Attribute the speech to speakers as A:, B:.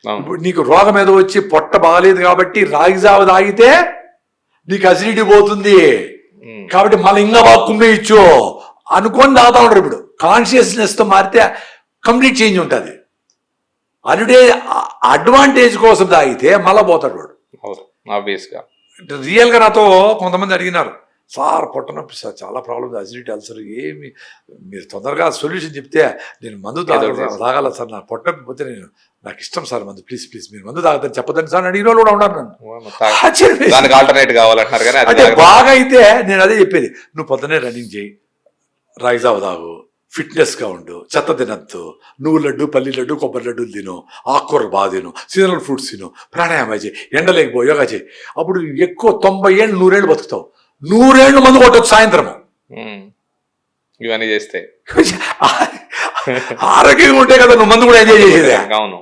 A: ఇప్పుడు నీకు రోగం ఏదో వచ్చి పొట్ట బాగలేదు కాబట్టి రాగి జావ తాగితే నీకు అసిడిటీ పోతుంది కాబట్టి మళ్ళీ ఇంకా బాగా కుమ్మేయచ్చు అనుకొని తాగుతా ఉంటారు. ఇప్పుడు కాన్షియస్నెస్తో మారితే కంప్లీట్ చేంజ్ ఉంటుంది. అడ్వాంటేజ్ కోసం తాగితే మళ్ళా పోతాడు వాడు.
B: ఆబ్వియస్గా
A: రియల్గా నాతో కొంతమంది అడిగినారు, సార్ పొట్ట నొప్పి సార్, చాలా ప్రాబ్లమ్స్, అసిడిటీ, అల్సర్, ఏమి మీరు తొందరగా సొల్యూషన్ చెప్తే నేను మందు తాగాల సార్, నాకు పొట్ట నొప్పి పోతే నాకు ఇష్టం సార్ మందు, ప్లీజ్ ప్లీజ్ మీరు మందు తాగదని చెప్పదని సార్ అడిగిన వాళ్ళు కూడా ఉన్నారు. నన్ను
B: ఆల్టర్నేట్ కావాలంటున్నారు కానీ
A: అంటే బాగా అయితే నేను అదే చెప్పేది, నువ్వు పొద్దునే రన్నింగ్ చేయి, రాగి జావ తాగు, ఫిట్నెస్గా ఉండు, చెత్త తినద్దు, నువ్వు లడ్డు, పల్లి లడ్డు, కొబ్బరి లడ్డూలు తిను, ఆకుకూరలు బాగా తిను, సీజనల్ ఫ్రూట్స్ తిను, ప్రాణాయామం చేయి, ఎండలేకపో యోగా చేయి. అప్పుడు ఎక్కువ 90 ఏళ్ళు 100 ఏళ్ళు బతుకుతావు. 100 ఏళ్ళు మందు కొట్టచ్చు సాయంత్రము
B: ఇవన్నీ చేస్తే.
A: ఆరోగ్యంగా ఉంటే కదా నువ్వు మందు కూడా ఎంజాయ్ చేసేది.
B: అవును.